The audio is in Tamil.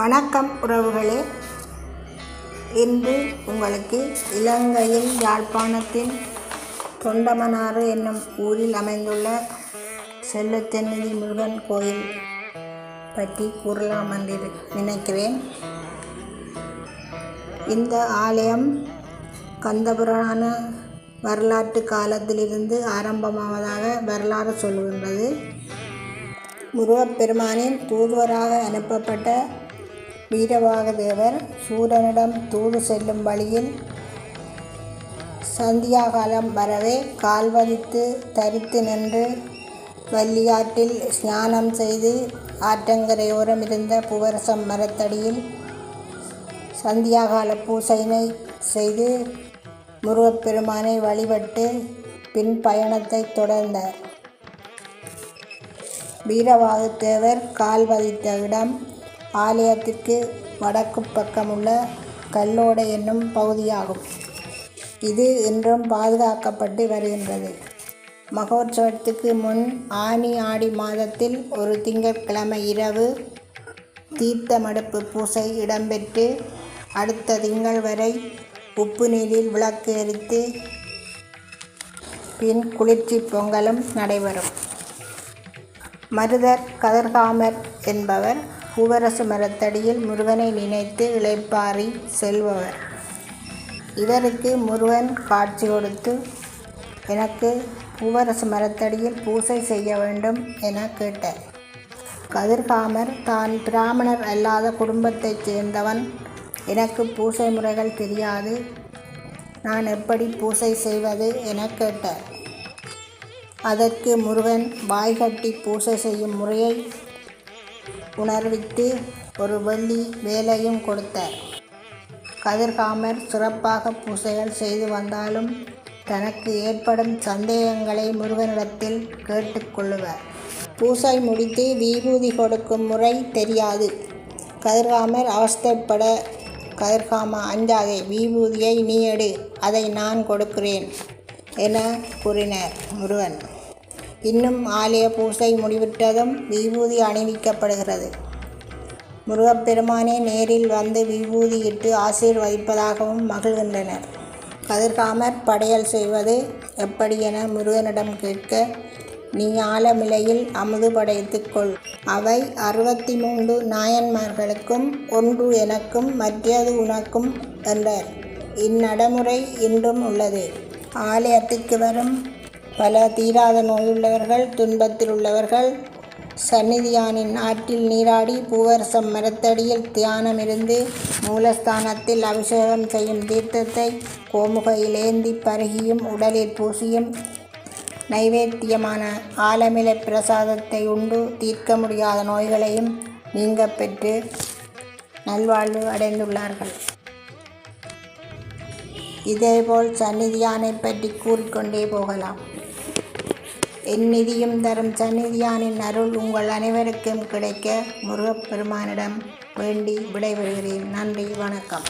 வணக்கம் உறவுகளே. இன்று உங்களுக்கு இலங்கையில் யாழ்ப்பாணத்தின் தொண்டமனாறு என்னும் ஊரில் அமைந்துள்ள செல்லுத்தென்னிதி முருகன் கோயில் பற்றி கூறலாம் என்று நினைக்கிறேன். இந்த ஆலயம் கந்தபுராண வரலாற்று காலத்திலிருந்து ஆரம்பமாவதாக வரலாறு சொல்லுகின்றது. முருகப்பெருமானின் தூதுவராக அனுப்பப்பட்ட வீரவாகதேவர் சூரனிடம் தூது செல்லும் வழியில் சந்தியாகாலம் வரவே கால்வதித்து தரித்து நின்று வள்ளியாற்றில் ஸ்நானம் செய்து ஆற்றங்கரையோரம் இருந்த பூவரசம் மரத்தடியில் சந்தியாகால பூசையினை செய்து முருகப்பெருமானை வழிபட்டு பின் பயணத்தை தொடர்ந்தார். வீரவாகதேவர் கால் பதித்த இடம் ஆலயத்திற்கு வடக்கு பக்கமுள்ள கல்லோடை என்னும் பகுதியாகும். இது இன்றும் பாதுகாக்கப்பட்டு வருகின்றது. மகோற்சவத்துக்கு முன் ஆனி ஆடி மாதத்தில் ஒரு திங்கட்கிழமை இரவு தீர்த்தமடுப்பு பூசை இடம்பெற்று அடுத்த திங்கள் வரை உப்பு நீரில் விளக்கு எரித்து பின் குளிர்ச்சி பொங்கலும் நடைபெறும். மருதர் கதிர்காமர் என்பவர் பூவரசு மரத்தடியில் முருகனை நினைத்து இளைப்பாறி செல்பவர். இவருக்கு முருகன் காட்சி கொடுத்து, எனக்கு பூவரசு மரத்தடியில் பூசை செய்ய வேண்டும் என கேட்டார். கதிர்காமர் தான் பிராமணர் அல்லாத குடும்பத்தைச் சேர்ந்தவன், எனக்கு பூசை முறைகள் தெரியாது, நான் எப்படி பூசை செய்வது என கேட்டார். அதற்கு முருகன் வாய்கட்டி பூசை செய்யும் முறையை உணர்வித்து ஒரு வெள்ளி வேலையும் கொடுத்தார். கதிர்காமர் சிறப்பாக பூசைகள் செய்து வந்தாலும் தனக்கு ஏற்படும் சந்தேகங்களை முருகனிடத்தில் கேட்டுக்கொள்ளுவார். பூசை முடித்து விபூதி கொடுக்கும் முறை தெரியாது. கதிர்காமர் அவஸ்தைப்பட, கதிர்காமா அஞ்சாதே, விபூதியை நீ எடு, அதை நான் கொடுக்கிறேன் என கூறினார் முருகன். இன்னும் ஆலய பூசை முடிவிட்டதும் விபூதி அணிவிக்கப்படுகிறது. முருகப்பெருமானே நேரில் வந்து விபூதி இட்டு ஆசீர்வதிப்பதாகவும் மகிழ்கின்றனர். கதிர்காமர் படையல் செய்வது எப்படி என முருகனிடம் கேட்க, நீ ஆலமிலையில் அமுது படைத்துக்கொள், அவை 63 நாயன்மார்களுக்கும் 1 எனக்கும் மற்றது உனக்கும் என்றார். இந்நடைமுறை இன்றும் உள்ளது. ஆலயத்திற்கு வரும் பல தீராத நோயுள்ளவர்கள், துன்பத்தில் உள்ளவர்கள் சந்நிதியானின் ஆற்றில் நீராடி பூவரசம் மரத்தடியில் தியானம் இருந்து மூலஸ்தானத்தில் அபிஷேகம் செய்யும் தீர்த்தத்தை கோமுகையில் ஏந்தி பருகியும் உடலில் பூசியும் நைவேத்தியமான ஆலமிலை பிரசாதத்தை உண்டு தீர்க்க முடியாத நோய்களையும் நீங்க பெற்று நல்வாழ்வு அடைந்துள்ளார்கள். இதேபோல் சந்நிதியானை பற்றி கூறிக்கொண்டே போகலாம். எந்நிதியும் தரும் சந்நிதியானின் அருள் உங்கள் அனைவருக்கும் கிடைக்க முருகப்பெருமானிடம் வேண்டி விடைபெறுகிறேன். நன்றி, வணக்கம்.